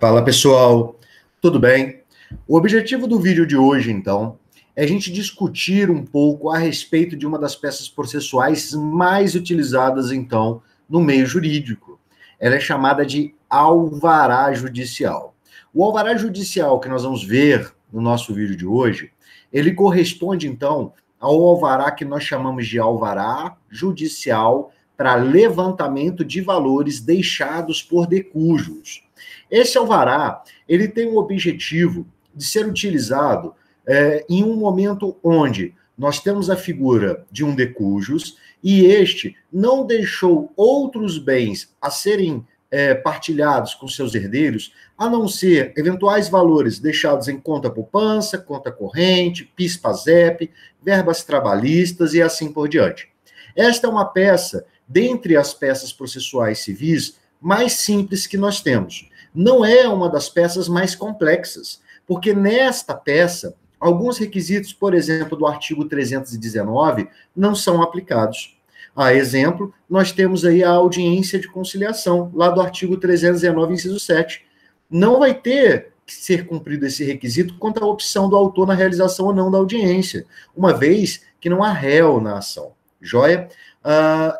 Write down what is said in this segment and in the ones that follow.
Fala pessoal, tudo bem? O objetivo do vídeo de hoje, então, é a gente discutir um pouco a respeito de uma das peças processuais mais utilizadas, então, no meio jurídico. Ela é chamada de alvará judicial. O alvará judicial que nós vamos ver no nosso vídeo de hoje, ele corresponde, então, ao alvará que nós chamamos de alvará judicial para levantamento de valores deixados por decujos. Esse alvará, ele tem o objetivo de ser utilizado em um momento onde nós temos a figura de um decujus e este não deixou outros bens a serem partilhados com seus herdeiros, a não ser eventuais valores deixados em conta poupança, conta corrente, PIS/PASEP, verbas trabalhistas e assim por diante. Esta é uma peça, dentre as peças processuais civis, mais simples que nós temos. Não é uma das peças mais complexas, porque nesta peça, alguns requisitos, por exemplo, do artigo 319, não são aplicados. A exemplo, nós temos aí a audiência de conciliação, lá do artigo 319, inciso 7. Não vai ter que ser cumprido esse requisito quanto à opção do autor na realização ou não da audiência, uma vez que não há réu na ação. Joia?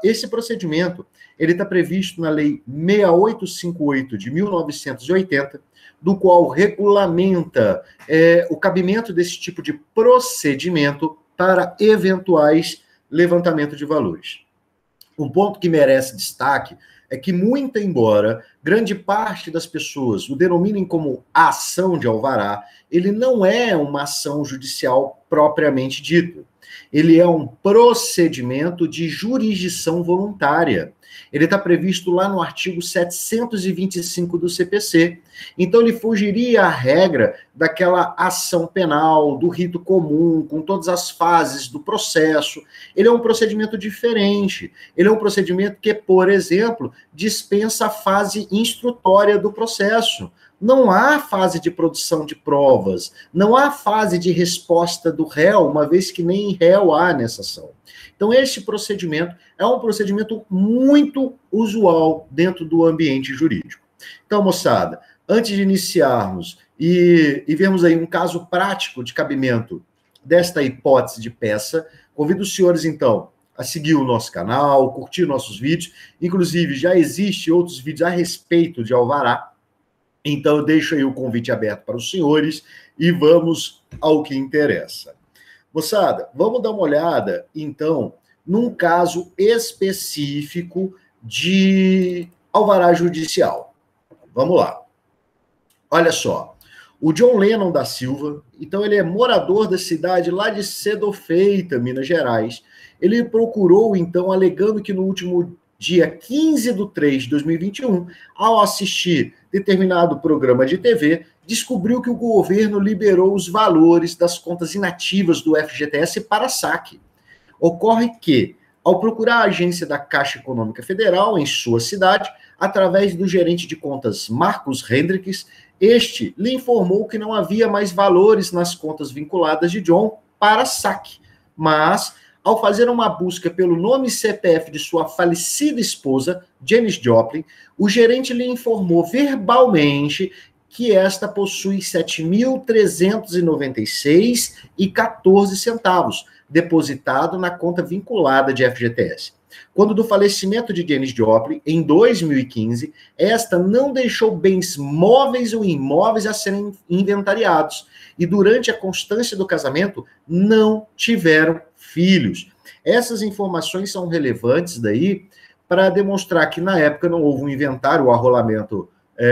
Esse procedimento ele está previsto na Lei 6858 de 1980, do qual regulamenta o cabimento desse tipo de procedimento para eventuais levantamentos de valores. Um ponto que merece destaque é que, muito embora grande parte das pessoas o denominem como ação de alvará, ele não é uma ação judicial propriamente dita. Ele é um procedimento de jurisdição voluntária. Ele está previsto lá no artigo 725 do CPC. Então, ele fugiria à regra daquela ação penal, do rito comum, com todas as fases do processo. Ele é um procedimento diferente. Ele é um procedimento que, por exemplo, dispensa a fase instrutória do processo. Não há fase de produção de provas, não há fase de resposta do réu, uma vez que nem réu há nessa ação. Então, este procedimento é um procedimento muito usual dentro do ambiente jurídico. Então, moçada, antes de iniciarmos e vermos aí um caso prático de cabimento desta hipótese de peça, convido os senhores, então, a seguir o nosso canal, curtir nossos vídeos. Inclusive, já existem outros vídeos a respeito de alvará. Então, eu deixo aí o convite aberto para os senhores e vamos ao que interessa. Moçada, vamos dar uma olhada, então, num caso específico de alvará judicial. Vamos lá. Olha só, o John Lennon da Silva, então ele é morador da cidade lá de Cedo Feita, Minas Gerais. Ele procurou, então, alegando que no último dia 15 de 3 de 2021, ao assistir determinado programa de TV, descobriu que o governo liberou os valores das contas inativas do FGTS para saque. Ocorre que, ao procurar a agência da Caixa Econômica Federal em sua cidade, através do gerente de contas Marcos Hendricks, este lhe informou que não havia mais valores nas contas vinculadas de John para saque, mas ao fazer uma busca pelo nome e CPF de sua falecida esposa, Janis Joplin, o gerente lhe informou verbalmente que esta possui R$ 7.396,14 depositado na conta vinculada de FGTS. Quando do falecimento de Janis Joplin, em 2015, esta não deixou bens móveis ou imóveis a serem inventariados e durante a constância do casamento não tiveram filhos. Essas informações são relevantes daí para demonstrar que na época não houve um inventário, o arrolamento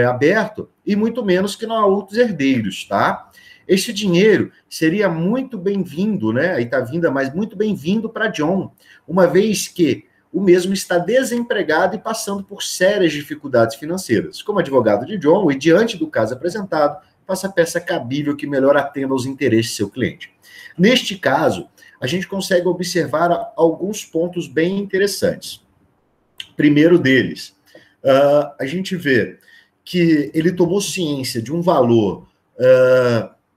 aberto, e muito menos que não há outros herdeiros, tá? Este dinheiro seria muito bem-vindo, né? Aí está vindo, mas muito bem-vindo para John, uma vez que o mesmo está desempregado e passando por sérias dificuldades financeiras. Como advogado de John, e diante do caso apresentado, faça a peça cabível que melhor atenda aos interesses do seu cliente. Neste caso, a gente consegue observar alguns pontos bem interessantes. Primeiro deles, a gente vê que ele tomou ciência de um valor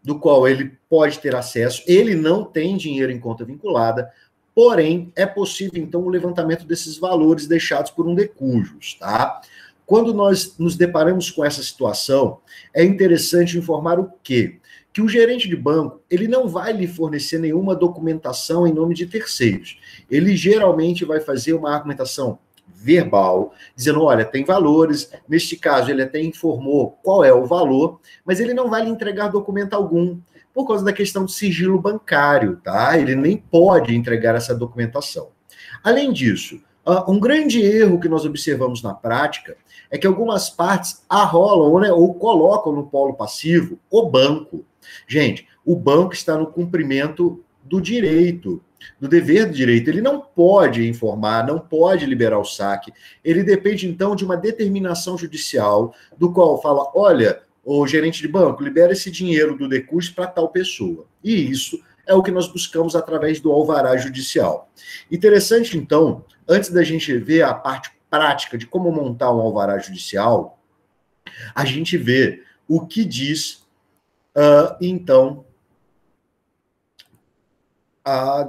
do qual ele pode ter acesso, ele não tem dinheiro em conta vinculada, porém, é possível, então, o levantamento desses valores deixados por um decujus, tá? Quando nós nos deparamos com essa situação, é interessante informar o quê? Que o gerente de banco, ele não vai lhe fornecer nenhuma documentação em nome de terceiros. Ele geralmente vai fazer uma argumentação verbal, dizendo, olha, tem valores, neste caso ele até informou qual é o valor, mas ele não vai lhe entregar documento algum, por causa da questão de sigilo bancário, tá? Ele nem pode entregar essa documentação. Além disso, um grande erro que nós observamos na prática é que algumas partes arrolam, né, ou colocam no polo passivo o banco. Gente, o banco está no cumprimento do direito, do dever do direito. Ele não pode informar, não pode liberar o saque. Ele depende, então, de uma determinação judicial, do qual fala, olha, o gerente de banco, libera esse dinheiro do decurso para tal pessoa. E isso é o que nós buscamos através do alvará judicial. Interessante, então, antes da gente ver a parte prática de como montar um alvará judicial, a gente vê o que diz, então,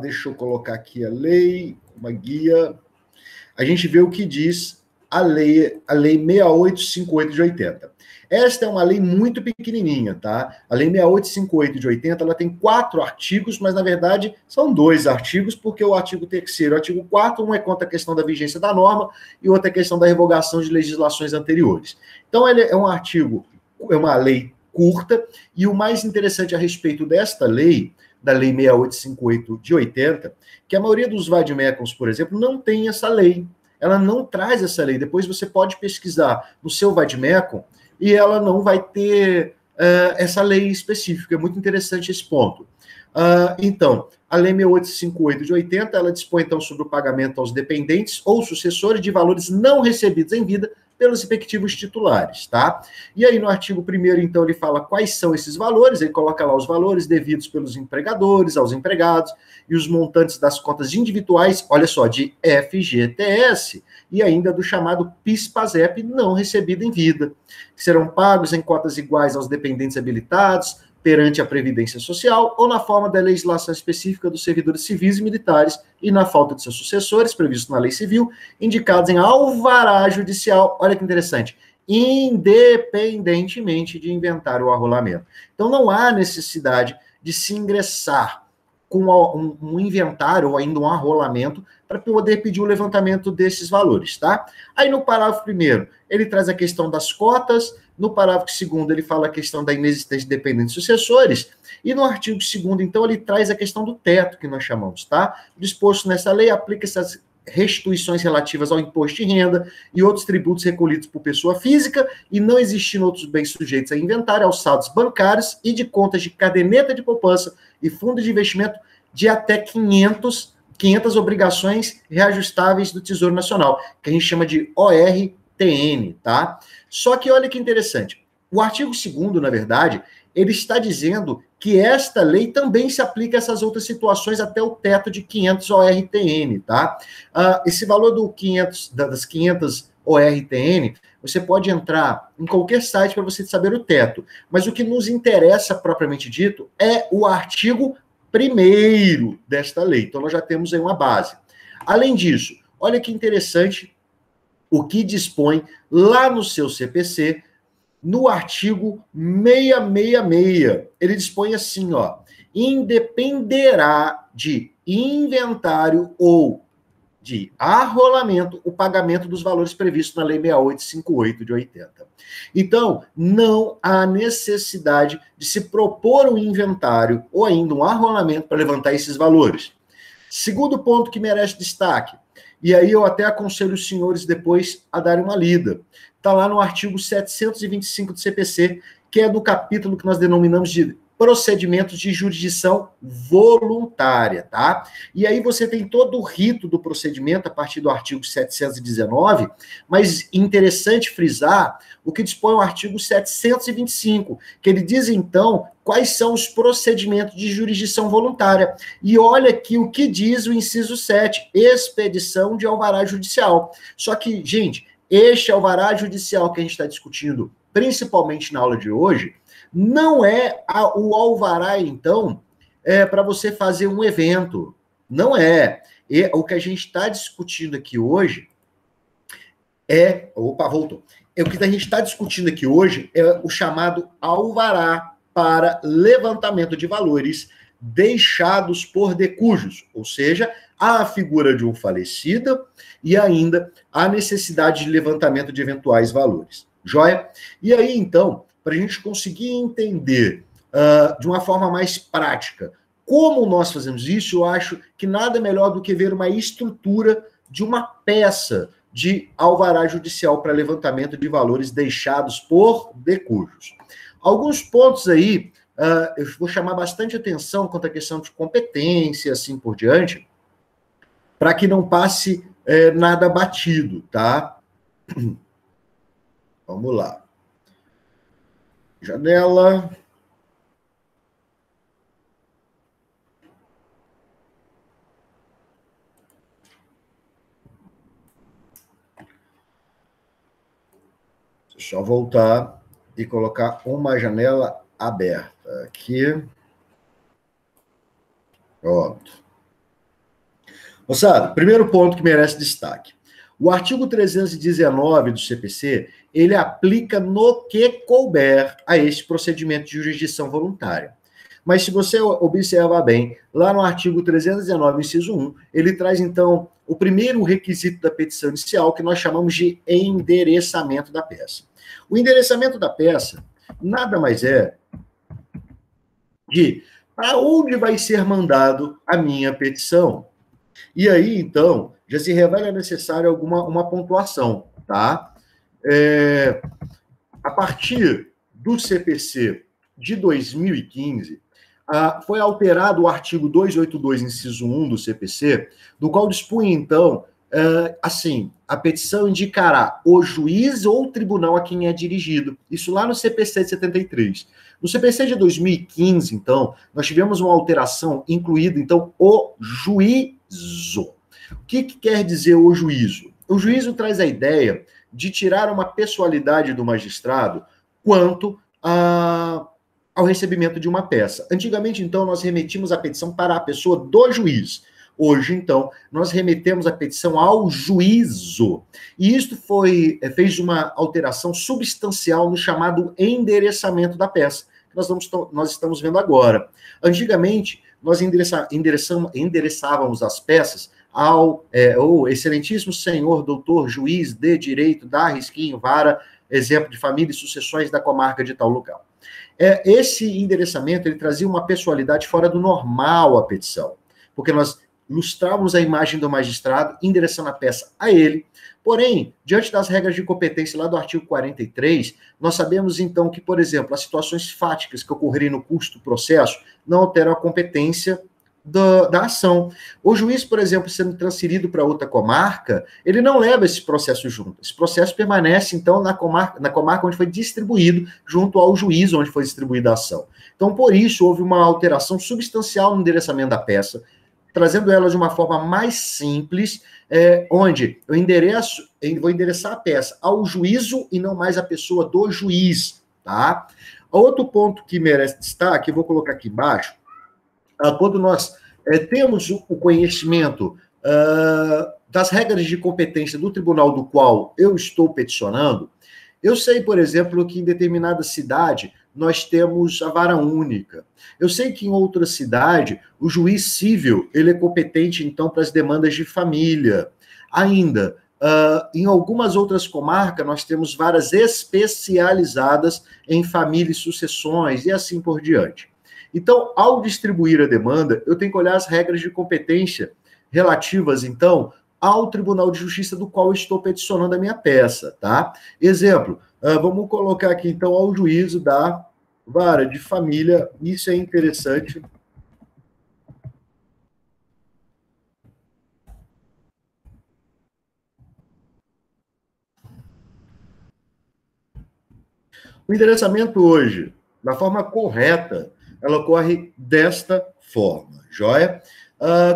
deixa eu colocar aqui a lei, uma guia, a gente vê o que diz a lei 6858 de 80. Esta é uma lei muito pequenininha, tá? A lei 6858 de 80, ela tem 4 artigos, mas na verdade são 2 artigos, porque o artigo 3º e o artigo 4º, um é contra a questão da vigência da norma e outro é a questão da revogação de legislações anteriores. Então ele é um artigo, é uma lei curta, e o mais interessante a respeito desta lei, da lei 6858 de 80, que a maioria dos vademecums, por exemplo, não tem essa lei. Ela não traz essa lei. Depois você pode pesquisar no seu vademecum e ela não vai ter essa lei específica. É muito interessante esse ponto. Então, a lei 6858 de 80, ela dispõe, então, sobre o pagamento aos dependentes ou sucessores de valores não recebidos em vida pelos respectivos titulares, tá? E aí, no artigo 1º, então, ele fala quais são esses valores, ele coloca lá os valores devidos pelos empregadores aos empregados e os montantes das contas individuais, olha só, de FGTS e ainda do chamado PIS/PASEP não recebido em vida, que serão pagos em cotas iguais aos dependentes habilitados perante a Previdência Social ou na forma da legislação específica dos servidores civis e militares e na falta de seus sucessores, previsto na lei civil, indicados em alvará judicial, olha que interessante, independentemente de inventário ou arrolamento. Então não há necessidade de se ingressar com um inventário ou ainda um arrolamento para poder pedir o levantamento desses valores, tá? Aí no parágrafo 1º, ele traz a questão das cotas, no parágrafo 2º, ele fala a questão da inexistência de dependentes sucessores, e no artigo 2º, então, ele traz a questão do teto, que nós chamamos, tá? Disposto nessa lei, aplica essas restituições relativas ao imposto de renda e outros tributos recolhidos por pessoa física e não existindo outros bens sujeitos a inventário, aos saldos bancários e de contas de caderneta de poupança e fundo de investimento de até 500 obrigações reajustáveis do Tesouro Nacional, que a gente chama de ORTN, tá? Só que olha que interessante, o artigo 2º, na verdade, ele está dizendo que esta lei também se aplica a essas outras situações até o teto de 500 ORTN, tá? Esse valor das 500 ORTN, você pode entrar em qualquer site para você saber o teto, mas o que nos interessa, propriamente dito, é o artigo 1º desta lei. Então, nós já temos aí uma base. Além disso, olha que interessante o que dispõe lá no seu CPC, no artigo 666. Ele dispõe assim, ó, independerá de inventário ou de arrolamento o pagamento dos valores previstos na Lei 6858 de 80. Então, não há necessidade de se propor um inventário ou ainda um arrolamento para levantar esses valores. Segundo ponto que merece destaque, e aí eu até aconselho os senhores depois a darem uma lida. Está lá no artigo 725 do CPC, que é do capítulo que nós denominamos de procedimentos de jurisdição voluntária, tá? E aí você tem todo o rito do procedimento a partir do artigo 719, mas interessante frisar o que dispõe o artigo 725, que ele diz, então, quais são os procedimentos de jurisdição voluntária. E olha aqui o que diz o inciso 7, expedição de alvará judicial. Só que, gente, este alvará judicial que a gente está discutindo, principalmente na aula de hoje, não é o alvará, então, para você fazer um evento. Não é. O que a gente está discutindo aqui hoje é... Opa, voltou. o que a gente está discutindo aqui hoje é o chamado alvará para levantamento de valores deixados por decujos, ou seja, há a figura de um falecido e ainda a necessidade de levantamento de eventuais valores. Joia? E aí, então, para a gente conseguir entender de uma forma mais prática como nós fazemos isso, eu acho que nada melhor do que ver uma estrutura de uma peça de alvará judicial para levantamento de valores deixados por decujos. Alguns pontos aí, eu vou chamar bastante atenção quanto à questão de competência, assim por diante, para que não passe nada batido, tá? Vamos lá. Janela. Deixa eu voltar e colocar uma janela aberta aqui. Pronto. Moçada, primeiro ponto que merece destaque. O artigo 319 do CPC, ele aplica no que couber a este procedimento de jurisdição voluntária. Mas se você observar bem, lá no artigo 319, inciso 1, ele traz, então, o primeiro requisito da petição inicial, que nós chamamos de endereçamento da peça. O endereçamento da peça nada mais é de para onde vai ser mandado a minha petição. E aí, então, já se revela necessário uma pontuação, tá? A partir do CPC de 2015, foi alterado o artigo 282, inciso 1 do CPC, do qual dispunha, então, assim, a petição indicará o juiz ou o tribunal a quem é dirigido. Isso lá no CPC de 73. No CPC de 2015, então, nós tivemos uma alteração, incluído, então, o juízo. O que quer dizer o juízo? O juízo traz a ideia de tirar uma pessoalidade do magistrado quanto ao recebimento de uma peça. Antigamente, então, nós remetimos a petição para a pessoa do juiz. Hoje, então, nós remetemos a petição ao juízo. E isto fez uma alteração substancial no chamado endereçamento da peça, que nós estamos vendo agora. Antigamente, nós endereçávamos as peças ao excelentíssimo senhor doutor juiz de direito da Risquinho Vara, exemplo de família e sucessões da comarca de tal local. Esse endereçamento, ele trazia uma pessoalidade fora do normal à petição, porque nós ilustrávamos a imagem do magistrado, endereçando a peça a ele. Porém, diante das regras de competência lá do artigo 43, nós sabemos, então, que, por exemplo, as situações fáticas que ocorrerem no curso do processo não alteram a competência da ação. O juiz, por exemplo, sendo transferido para outra comarca, ele não leva esse processo junto. Esse processo permanece, então, na comarca onde foi distribuído, junto ao juiz onde foi distribuída a ação. Então, por isso, houve uma alteração substancial no endereçamento da peça, trazendo ela de uma forma mais simples, onde eu vou endereçar a peça ao juízo e não mais a pessoa do juiz, tá? Outro ponto que merece destaque, eu vou colocar aqui embaixo, quando nós temos o conhecimento das regras de competência do tribunal do qual eu estou peticionando, eu sei, por exemplo, que em determinada cidade nós temos a vara única. Eu sei que em outra cidade o juiz civil ele é competente, então, para as demandas de família. Ainda, em algumas outras comarcas nós temos varas especializadas em família e sucessões e assim por diante. Então, ao distribuir a demanda, eu tenho que olhar as regras de competência relativas, então, ao Tribunal de Justiça do qual eu estou peticionando a minha peça, tá? Exemplo, vamos colocar aqui, então, ao juízo da vara de família. Isso é interessante. O endereçamento hoje, da forma correta, ela ocorre desta forma, joia?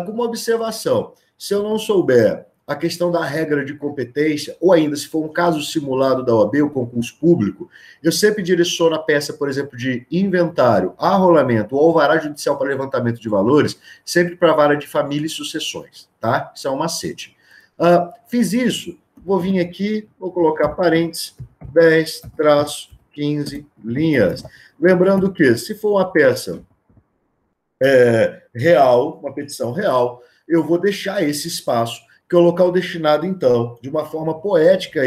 Com uma observação, se eu não souber a questão da regra de competência, ou ainda se for um caso simulado da OAB, o concurso público, eu sempre direciono a peça, por exemplo, de inventário, arrolamento ou alvará judicial para levantamento de valores, sempre para a vara de família e sucessões, tá? Isso é um macete. Fiz isso vou vir aqui, vou colocar parênteses, 10-15 linhas. Lembrando que, se for uma peça real, uma petição real, eu vou deixar esse espaço, que é o local destinado, então, de uma forma poética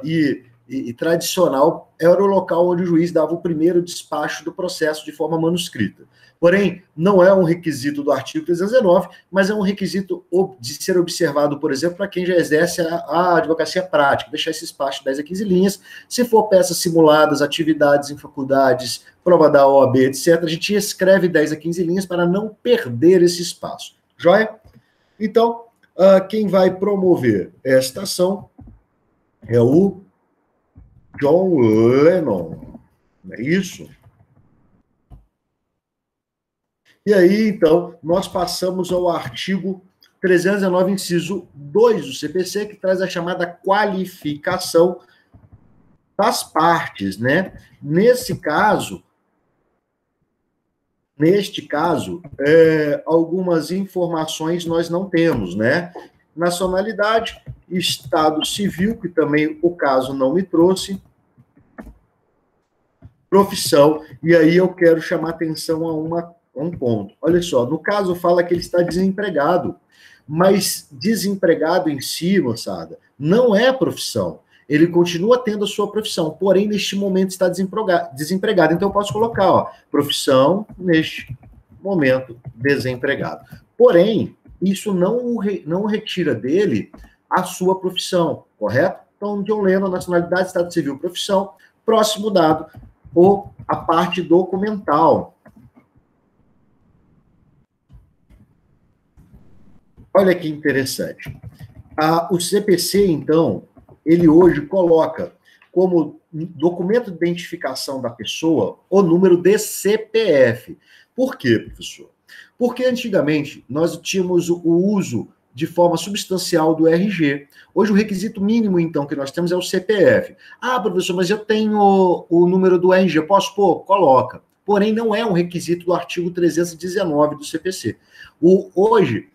e tradicional, era o local onde o juiz dava o primeiro despacho do processo de forma manuscrita. Porém, não é um requisito do artigo 319, mas é um requisito de ser observado, por exemplo, para quem já exerce a advocacia prática, deixar esse espaço de 10 a 15 linhas. Se for peças simuladas, atividades em faculdades, prova da OAB, etc., a gente escreve 10 a 15 linhas para não perder esse espaço. Joia? Então, quem vai promover esta ação é o John Lennon. Não é isso? E aí, então, nós passamos ao artigo 319, inciso 2 do CPC, que traz a chamada qualificação das partes, né? Neste caso, algumas informações nós não temos, né? Nacionalidade, estado civil, que também o caso não me trouxe, profissão, e aí eu quero chamar atenção a um ponto. Olha só, no caso fala que ele está desempregado, mas desempregado em si, moçada, não é profissão. Ele continua tendo a sua profissão, porém, neste momento está desempregado. Então, eu posso colocar, ó, profissão, neste momento, desempregado. Porém, isso não retira dele a sua profissão, correto? Então, John Lennon, nacionalidade, estado civil, profissão. Próximo dado, a parte documental. Olha que interessante. O CPC, então, ele hoje coloca como documento de identificação da pessoa o número de CPF. Por quê, professor? Porque antigamente nós tínhamos o uso de forma substancial do RG. Hoje o requisito mínimo, então, que nós temos é o CPF. Ah, professor, mas eu tenho o número do RG, posso pôr? Coloca. Porém, não é um requisito do artigo 319 do CPC. Hoje,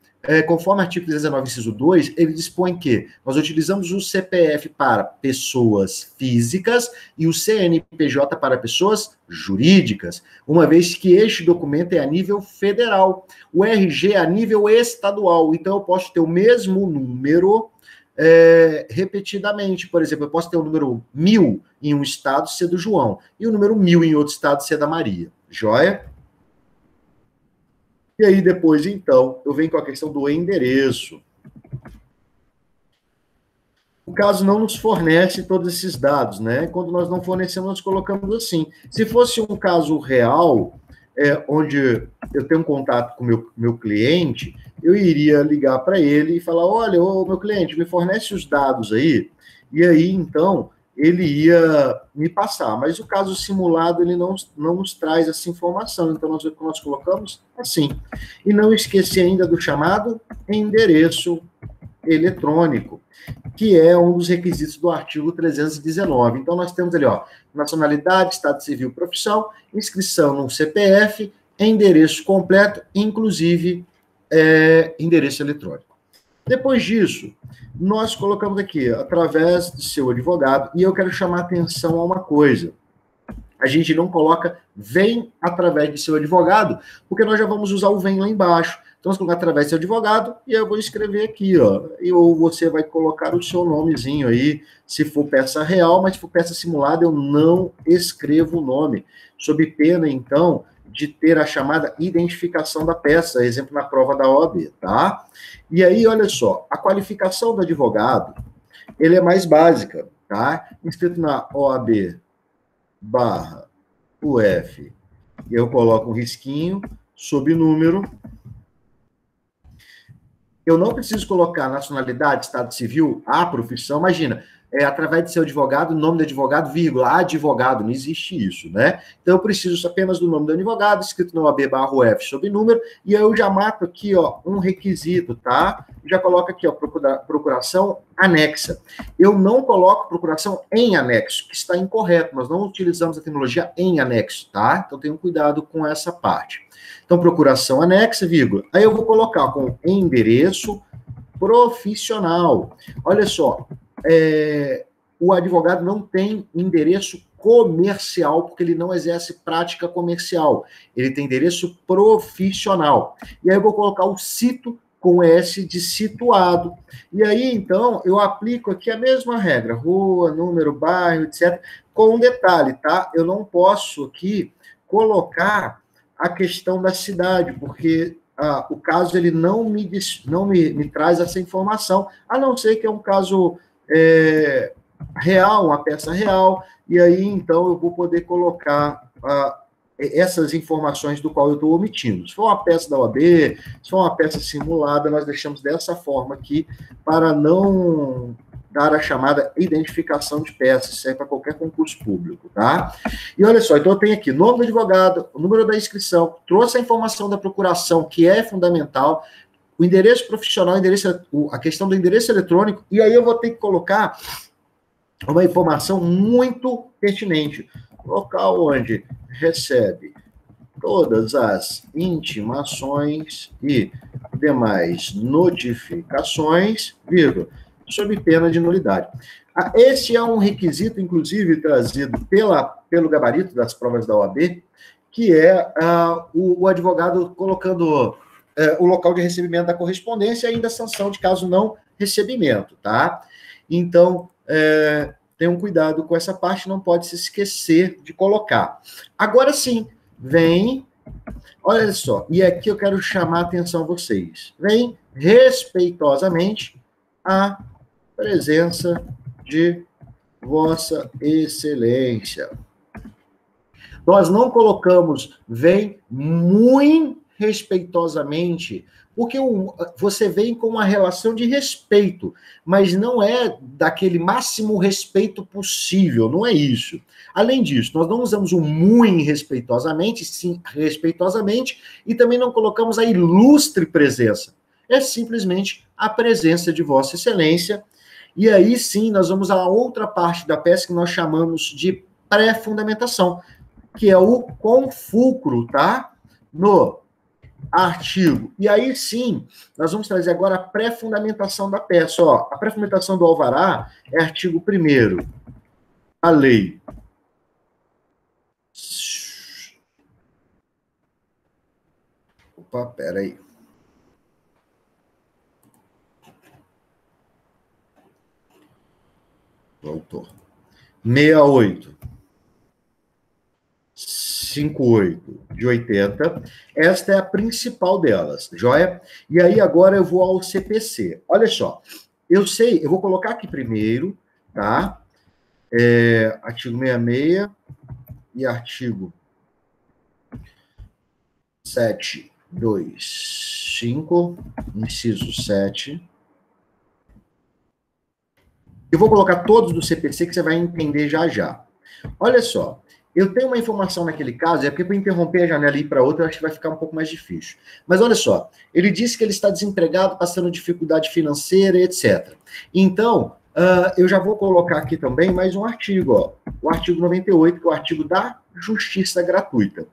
conforme o artigo 319, inciso 2, ele dispõe que nós utilizamos o CPF para pessoas físicas e o CNPJ para pessoas jurídicas, uma vez que este documento é a nível federal. O RG é a nível estadual, então eu posso ter o mesmo número repetidamente. Por exemplo, eu posso ter o número 1000 em um estado ser do João e o número 1000 em outro estado ser da Maria. Joia? E aí, depois, então, eu venho com a questão do endereço. O caso não nos fornece todos esses dados, né? Quando nós não fornecemos, nós colocamos assim. Se fosse um caso real, onde eu tenho um contato com o meu cliente, eu iria ligar para ele e falar, olha, meu cliente, me fornece os dados aí. E aí, então, ele ia me passar. Mas o caso simulado, ele não nos traz essa informação. Então, nós colocamos assim. E não esqueci ainda do chamado endereço eletrônico, que é um dos requisitos do artigo 319. Então, nós temos ali, ó, nacionalidade, estado civil, profissão, inscrição no CPF, endereço completo, inclusive endereço eletrônico. Depois disso, nós colocamos aqui, através do seu advogado, e eu quero chamar atenção a uma coisa. A gente não coloca vem através de seu advogado, porque nós já vamos usar o vem lá embaixo. Então, nós colocamos através do seu advogado, e eu vou escrever aqui, ó. Ou você vai colocar o seu nomezinho aí, se for peça real, mas se for peça simulada, eu não escrevo o nome. Sob pena, então, de ter a chamada identificação da peça, exemplo na prova da OAB, tá? E aí, olha só, a qualificação do advogado, ele é mais básica, tá? Inscrito na OAB /UF, eu coloco um risquinho, sob número. Eu não preciso colocar nacionalidade, estado civil, a profissão, imagina, através de seu advogado, nome do advogado, vírgula, advogado, não existe isso, né? Então, eu preciso apenas do nome do advogado, escrito na OAB /UF, sob número, e aí eu já mato aqui, ó, um requisito, tá? Já coloco aqui, ó, procuração anexa. Eu não coloco procuração em anexo, que está incorreto, nós não utilizamos a terminologia em anexo, tá? Então, tenham cuidado com essa parte. Então, procuração anexa, vírgula. Aí eu vou colocar com endereço, profissional. Olha só, o advogado não tem endereço comercial, porque ele não exerce prática comercial. Ele tem endereço profissional. E aí eu vou colocar o cito com S de situado. E aí, então, eu aplico aqui a mesma regra, rua, número, bairro, etc., com um detalhe, tá? Eu não posso aqui colocar a questão da cidade, porque o caso ele não me traz essa informação, a não ser que é um caso real, uma peça real, e aí, então, eu vou poder colocar essas informações do qual eu estou omitindo. Se for uma peça da OAB, se for uma peça simulada, nós deixamos dessa forma aqui, para não dar a chamada identificação de peças, serve para qualquer concurso público, tá? E olha só, então eu tenho aqui nome do advogado, o número da inscrição, trouxe a informação da procuração, que é fundamental, o endereço profissional, a questão do endereço eletrônico, e aí eu vou ter que colocar uma informação muito pertinente. Local onde recebe todas as intimações e demais notificações, vírgula, sob pena de nulidade. Esse é um requisito, inclusive, trazido pelo gabarito das provas da OAB, que é o advogado colocando o local de recebimento da correspondência e ainda a sanção de caso não recebimento, tá? Então, tenham cuidado com essa parte, não pode se esquecer de colocar. Agora sim, vem, olha só, e aqui eu quero chamar a atenção a vocês. Vem respeitosamente a presença de Vossa Excelência. Nós não colocamos vem muito respeitosamente, porque você vem com uma relação de respeito, mas não é daquele máximo respeito possível, não é isso. Além disso, nós não usamos o muito respeitosamente, sim, respeitosamente, e também não colocamos a ilustre presença. É simplesmente a presença de Vossa Excelência, e aí sim nós vamos à outra parte da peça que nós chamamos de pré-fundamentação, que é o confulcro, tá? No artigo. E aí sim, nós vamos trazer agora a pré-fundamentação da peça. Ó, a pré-fundamentação do alvará é artigo 1º. A lei. Opa, peraí. Voltou. 68. 58 de 80. Esta é a principal delas, joia? E aí agora eu vou ao CPC. Olha só, eu vou colocar aqui primeiro, tá? Artigo 66 e artigo 725, inciso 7. Eu vou colocar todos do CPC que você vai entender já já. Olha só, eu tenho uma informação naquele caso, é porque para interromper a janela e ir para outra, eu acho que vai ficar um pouco mais difícil. Mas olha só, ele disse que ele está desempregado, passando dificuldade financeira, etc. Então, eu já vou colocar aqui também mais um artigo, ó, o artigo 98, que é o artigo da justiça gratuita.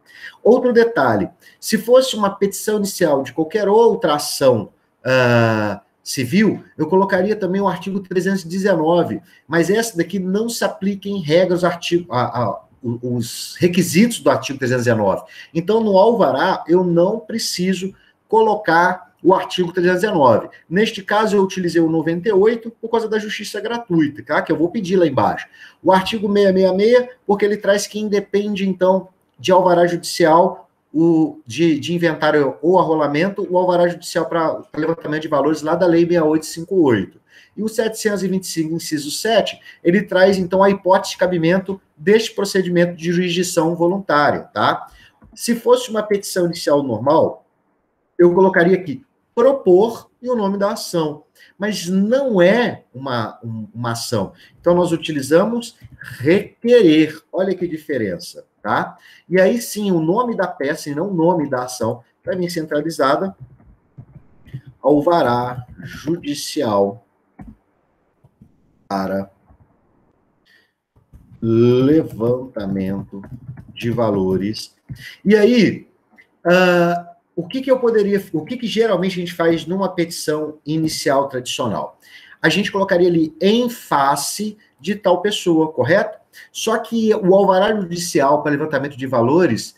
Outro detalhe, se fosse uma petição inicial de qualquer outra ação civil, eu colocaria também o artigo 319, mas essa daqui não se aplica em regras os requisitos do artigo 319. Então, no alvará, eu não preciso colocar o artigo 319. Neste caso, eu utilizei o 98 por causa da justiça gratuita, tá? Que eu vou pedir lá embaixo. O artigo 666, porque ele traz que independe, então, de alvará judicial, de inventário ou arrolamento, o alvará judicial para levantamento de valores lá da Lei 6858. E o 725, inciso 7, ele traz, então, a hipótese de cabimento deste procedimento de jurisdição voluntária, tá? Se fosse uma petição inicial normal, eu colocaria aqui propor e o nome da ação. Mas não é uma ação. Então, nós utilizamos requerer. Olha que diferença, tá? E aí, sim, o nome da peça e não o nome da ação, para mim, centralizada, alvará judicial para levantamento de valores. E aí, o que geralmente a gente faz numa petição inicial tradicional? A gente colocaria ali em face de tal pessoa, correto? Só que o alvará judicial para levantamento de valores,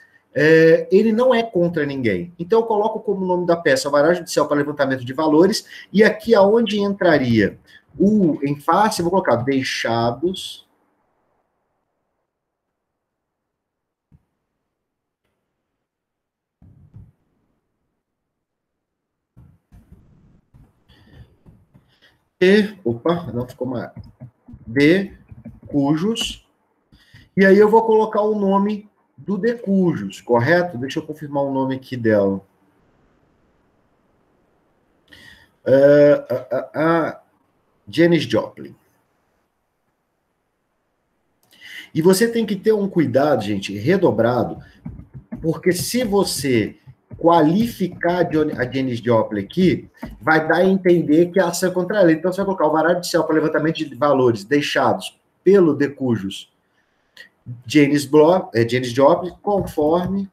ele não é contra ninguém. Então eu coloco como nome da peça alvará judicial para levantamento de valores, e aqui aonde entraria o em face, eu vou colocar deixados não ficou mais, de cujos, e aí eu vou colocar o nome do de cujos, correto? Deixa eu confirmar o nome aqui dela. Janis Joplin. E você tem que ter um cuidado, gente, redobrado, porque se você qualificar a Janis Joplin aqui, vai dar a entender que a ação é contra ela. Então, você vai colocar o alvará judicial para levantamento de valores deixados pelo de cujos Janis Joplin, conforme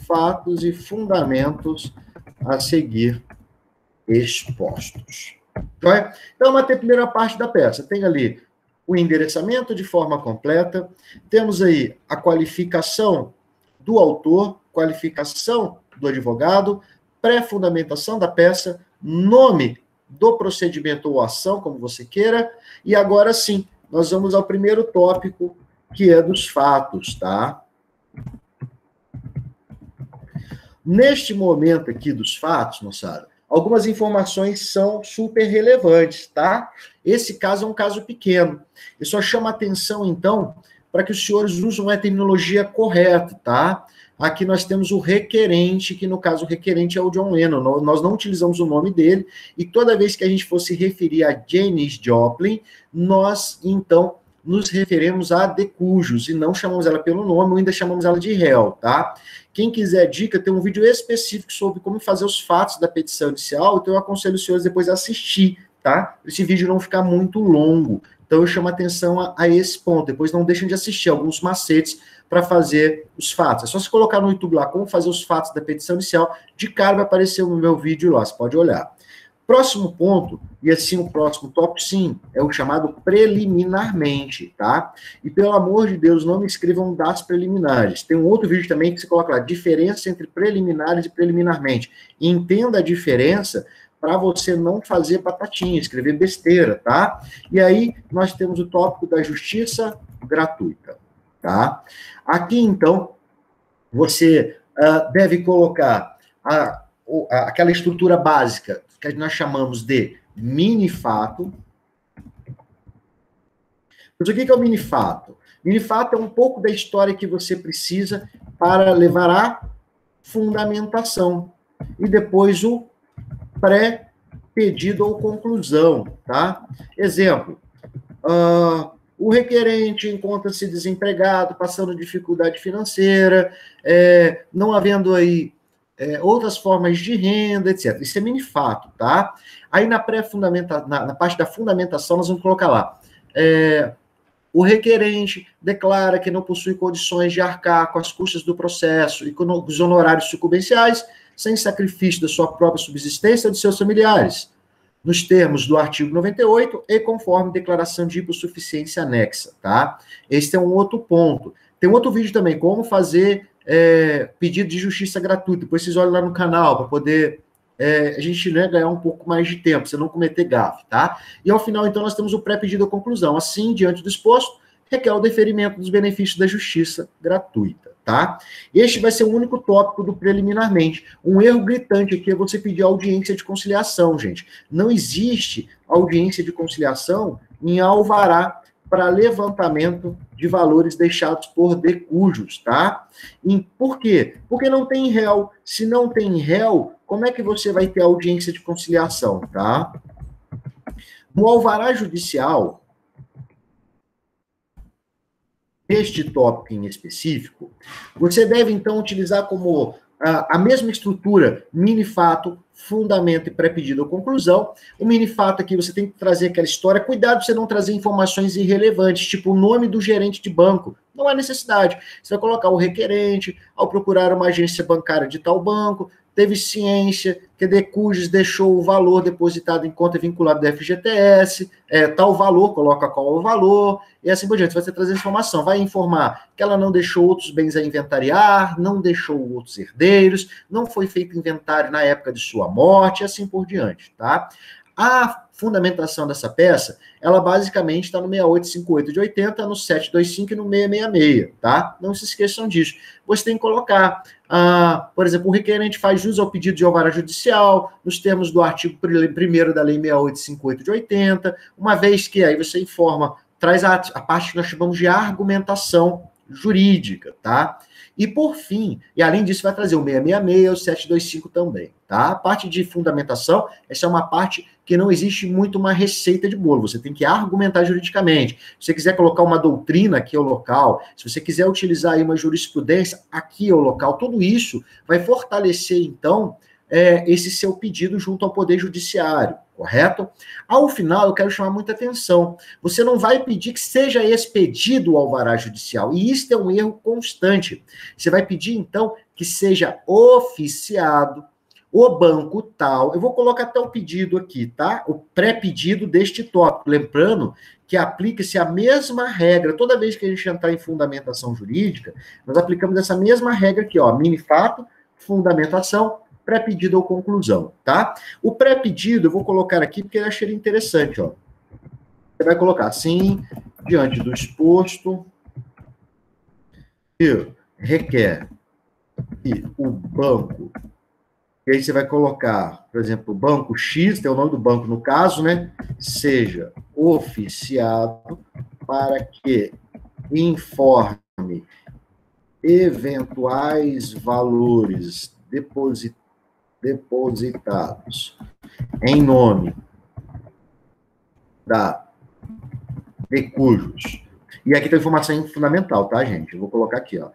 fatos e fundamentos a seguir expostos. Então, vamos ter a primeira parte da peça. Tem ali o endereçamento de forma completa, temos aí a qualificação do autor, qualificação do advogado, pré-fundamentação da peça, nome do procedimento ou ação, como você queira, e agora sim, nós vamos ao primeiro tópico, que é dos fatos, tá? Neste momento aqui dos fatos, moçada, algumas informações são super relevantes, tá? Esse caso é um caso pequeno. Eu só chamo a atenção, então, para que os senhores usem a terminologia correta, tá? Aqui nós temos o requerente, que no caso o requerente é o John Lennon. Nós não utilizamos o nome dele, e toda vez que a gente fosse referir a Janis Joplin, nós, então, nos referimos a de cujos, e não chamamos ela pelo nome, ou ainda chamamos ela de réu, tá? Quem quiser dica, tem um vídeo específico sobre como fazer os fatos da petição inicial, então eu aconselho os senhores depois a assistir, tá? Esse vídeo não ficar muito longo. Então eu chamo a atenção a esse ponto. Depois não deixem de assistir alguns macetes para fazer os fatos. É só se colocar no YouTube lá como fazer os fatos da petição inicial, de cara vai aparecer o meu vídeo lá, você pode olhar. Próximo ponto, e assim o próximo tópico, sim, é o chamado preliminarmente, tá? E pelo amor de Deus, não me escrevam das preliminares. Tem um outro vídeo também que você coloca lá, diferença entre preliminares e preliminarmente. E entenda a diferença para você não fazer batatinha, escrever besteira, tá? E aí nós temos o tópico da justiça gratuita, tá? Aqui, então, você deve colocar aquela estrutura básica que nós chamamos de mini-fato. Mas o que é o mini-fato? Mini-fato é um pouco da história que você precisa para levar à fundamentação. E depois o pré-pedido ou conclusão, tá? Exemplo, o requerente encontra-se desempregado, passando dificuldade financeira, não havendo aí outras formas de renda, etc. Isso é mini-fato, tá? Aí na na parte da fundamentação, nós vamos colocar lá, o requerente declara que não possui condições de arcar com as custas do processo e com os honorários sucumbenciais, sem sacrifício da sua própria subsistência ou de seus familiares, nos termos do artigo 98 e conforme declaração de hipossuficiência anexa, tá? Esse é um outro ponto. Tem outro vídeo também, como fazer pedido de justiça gratuita. Depois vocês olham lá no canal para poder a gente ganhar um pouco mais de tempo, você não cometer gafe, tá? E ao final, então, nós temos o pré-pedido à conclusão. Assim, diante do exposto, requer o deferimento dos benefícios da justiça gratuita, tá? Este vai ser o único tópico do preliminarmente. Um erro gritante aqui é você pedir audiência de conciliação, gente. Não existe audiência de conciliação em alvará para levantamento de valores deixados por de cujos, tá? E por quê? Porque não tem réu. Se não tem réu, como é que você vai ter audiência de conciliação, tá? No alvará judicial, este tópico em específico, você deve, então, utilizar como a mesma estrutura, mini-fato, fundamento e pré-pedido ou conclusão. O mini-fato aqui, você tem que trazer aquela história. Cuidado para você não trazer informações irrelevantes, tipo o nome do gerente de banco. Não há necessidade. Você vai colocar o requerente, ao procurar uma agência bancária de tal banco, teve ciência que a Decujus deixou o valor depositado em conta vinculada do FGTS, tal valor, coloca qual é o valor, e assim por diante. Você vai trazer informação, vai informar que ela não deixou outros bens a inventariar, não deixou outros herdeiros, não foi feito inventário na época de sua morte, e assim por diante, tá? A fundamentação dessa peça, ela basicamente está no 6858 de 80, no 725 e no 666, tá? Não se esqueçam disso. Você tem que colocar, por exemplo, o requerente faz jus ao pedido de alvará judicial, nos termos do artigo 1º da Lei 6858 de 80, uma vez que aí você informa, traz a parte que nós chamamos de argumentação jurídica, tá? E por fim, e além disso vai trazer o 666 e o 725 também, tá? A parte de fundamentação, essa é uma parte que não existe muito uma receita de bolo, você tem que argumentar juridicamente. Se você quiser colocar uma doutrina, aqui é o local. Se você quiser utilizar aí uma jurisprudência, aqui é o local. Tudo isso vai fortalecer, então, esse seu pedido junto ao Poder Judiciário, correto? Ao final, eu quero chamar muita atenção. Você não vai pedir que seja expedido o alvará judicial, e isso é um erro constante. Você vai pedir, então, que seja oficiado o banco tal. Eu vou colocar até o pedido aqui, tá? O pré-pedido deste tópico. Lembrando que aplica-se a mesma regra. Toda vez que a gente entrar em fundamentação jurídica, nós aplicamos essa mesma regra aqui, ó. Mini fato, fundamentação, pré-pedido ou conclusão, tá? O pré-pedido eu vou colocar aqui porque eu achei interessante, ó. Você vai colocar assim, diante do exposto, que requer que o banco, e aí você vai colocar, por exemplo, o banco X, tem o nome do banco no caso, né? Seja oficiado para que informe eventuais valores depositados em nome da Decujus. E aqui tem informação fundamental, tá, gente? Eu vou colocar aqui, ó.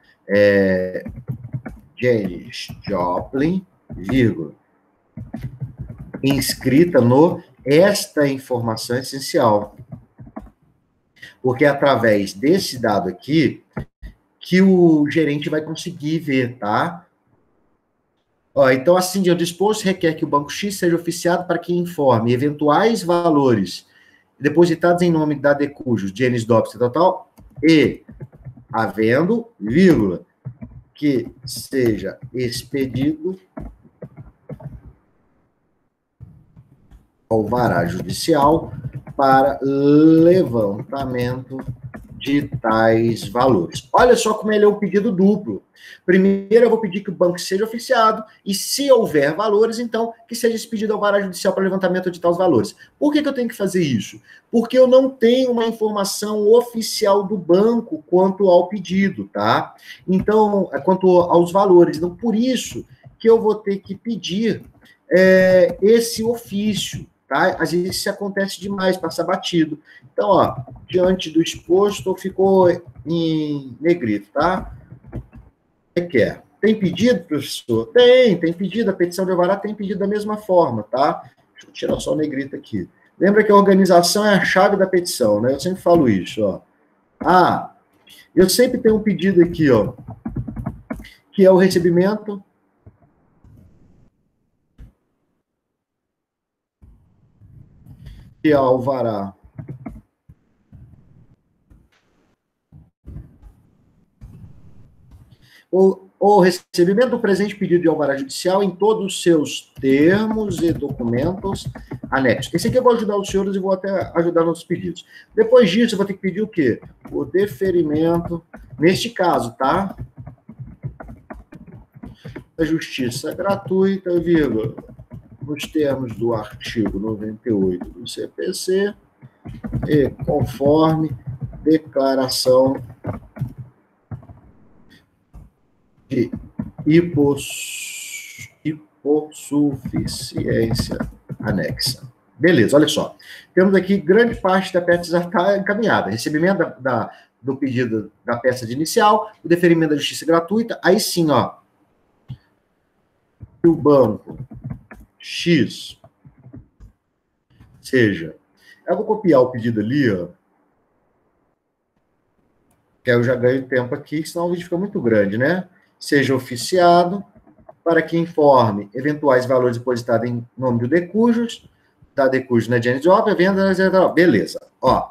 Janis Joplin, vírgula, inscrita no esta informação essencial. Porque é através desse dado aqui que o gerente vai conseguir ver, tá? Ó, então, assim, o disposto requer que o banco X seja oficiado para que informe eventuais valores depositados em nome da Decujus, Janis Dobson, tal, e havendo, vírgula, que seja expedido alvará judicial para levantamento de tais valores. Olha só como ele é um pedido duplo. Primeiro, eu vou pedir que o banco seja oficiado e, se houver valores, então, que seja expedido alvará judicial para levantamento de tais valores. Por que eu tenho que fazer isso? Porque eu não tenho uma informação oficial do banco quanto ao pedido, tá? Então, quanto aos valores. Então, por isso que eu vou ter que pedir esse ofício. Tá? Às vezes isso acontece demais, passa batido. Então, ó, diante do exposto, ficou em negrito, tá? Requer. Tem pedido, professor? Tem pedido. A petição de alvará tem pedido da mesma forma, tá? Deixa eu tirar só o negrito aqui. Lembra que a organização é a chave da petição, né? Eu sempre falo isso, ó. Eu sempre tenho um pedido aqui, ó, que é o recebimento de alvará o recebimento do presente pedido de alvará judicial em todos os seus termos e documentos anexos. Esse aqui eu vou ajudar os senhores e vou até ajudar nos pedidos. Depois disso, eu vou ter que pedir o quê? O deferimento, neste caso, tá? Da justiça gratuita, vírgula, nos termos do artigo 98 do CPC e conforme declaração de hipossuficiência anexa. Beleza, olha só. Temos aqui grande parte da peça já está encaminhada. Recebimento do pedido da peça de inicial, o deferimento da justiça gratuita, aí sim, ó, o banco X seja... Eu vou copiar o pedido ali, ó. que aí eu já ganho tempo aqui, senão o vídeo fica muito grande, né? Seja oficiado para que informe eventuais valores depositados em nome do decujus, da decujus na agente de obra, venda, beleza. Ó,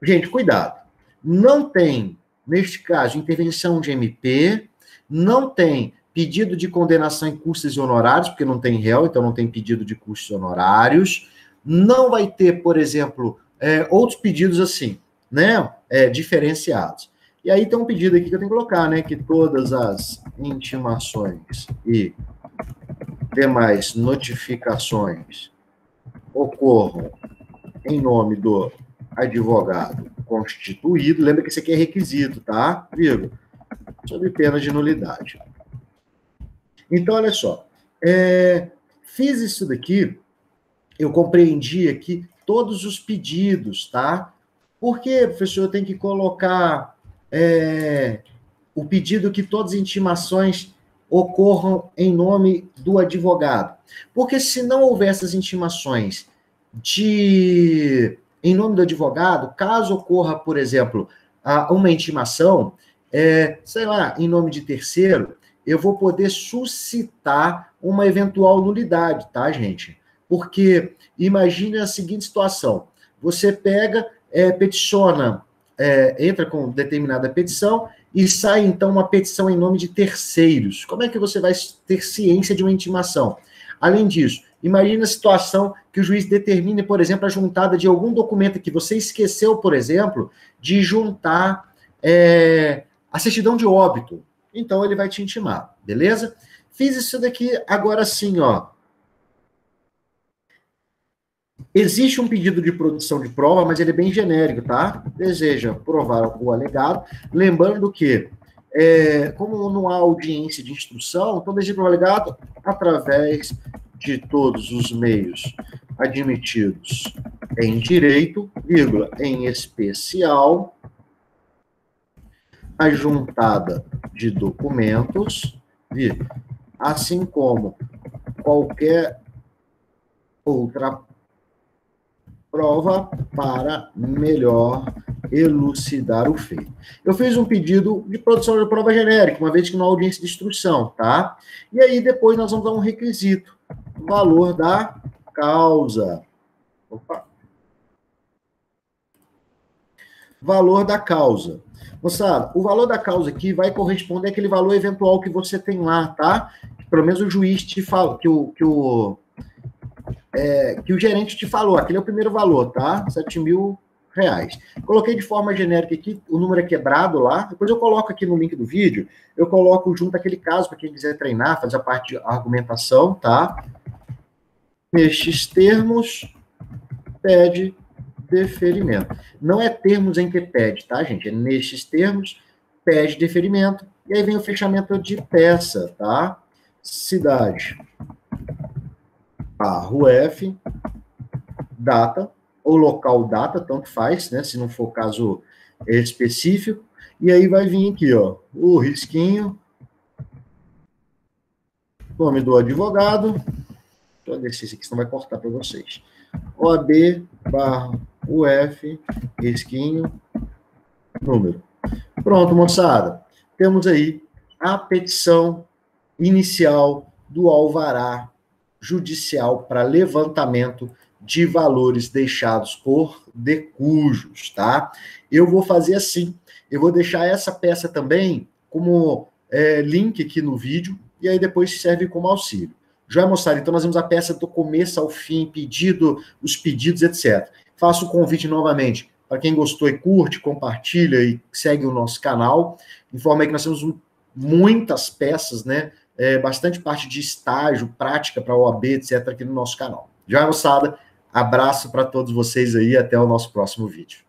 gente, cuidado. Não tem, neste caso, intervenção de MP, não tem pedido de condenação em custos e honorários, porque não tem réu, então não tem pedido de custos e honorários. Não vai ter, por exemplo, outros pedidos assim, né? Diferenciados. E aí tem um pedido aqui que eu tenho que colocar, né? Que todas as intimações e demais notificações ocorram em nome do advogado constituído. Lembra que isso aqui é requisito, tá? Vírgula. Sob pena de nulidade. Então, olha só. Fiz isso daqui, eu compreendi aqui todos os pedidos, tá? Por que, professor, eu tenho que colocar o pedido que todas as intimações ocorram em nome do advogado? Porque se não houver essas intimações em nome do advogado, caso ocorra, por exemplo, uma intimação, sei lá, em nome de terceiro, eu vou poder suscitar uma eventual nulidade, tá, gente? Porque imagine a seguinte situação: você pega, peticiona, entra com determinada petição e sai, então, uma petição em nome de terceiros. Como é que você vai ter ciência de uma intimação? Além disso, imagine a situação que o juiz determine, por exemplo, a juntada de algum documento que você esqueceu, por exemplo, de juntar a certidão de óbito. Então, ele vai te intimar, beleza? Fiz isso daqui, agora sim, ó. Existe um pedido de produção de prova, mas ele é bem genérico, tá? Deseja provar o alegado. Lembrando que, como não há audiência de instrução, então deseja provar o alegado através de todos os meios admitidos em direito, vírgula, em especial, a juntada de documentos, assim como qualquer outra prova para melhor elucidar o feito. Eu fiz um pedido de produção de prova genérica, uma vez que não há audiência de instrução, tá? E aí depois nós vamos dar um requisito, valor da causa. Opa. Valor da causa. Moçada, o valor da causa aqui vai corresponder àquele valor eventual que você tem lá, tá? Pelo menos o juiz te fala, que o gerente te falou, aquele é o primeiro valor, tá? R$7.000. Coloquei de forma genérica aqui, o número é quebrado lá, depois eu coloco aqui no link do vídeo, eu coloco junto aquele caso, para quem quiser treinar, fazer a parte de argumentação, tá? Nestes termos, pede deferimento. Não é termos em que pede, tá, gente? É nestes termos, pede deferimento, e aí vem o fechamento de peça, tá? Cidade. UF, data, ou local data, tanto faz, né? Se não for caso específico. E aí vai vir aqui, ó, o risquinho, nome do advogado. Deixa eu descer isso aqui, senão vai cortar para vocês. OAB/UF, risquinho, número. Pronto, moçada. Temos aí a petição inicial do alvará judicial para levantamento de valores deixados por decujus, tá? Eu vou fazer assim, eu vou deixar essa peça também como link aqui no vídeo, e aí depois serve como auxílio. Já, moçada, então nós vemos a peça do começo ao fim, pedido, os pedidos, etc. Faço o convite novamente para quem gostou e curte, compartilha e segue o nosso canal. Informa aí que nós temos muitas peças, né? Bastante parte de estágio, prática para OAB, etc., aqui no nosso canal. Já, moçada, abraço para todos vocês aí, até o nosso próximo vídeo.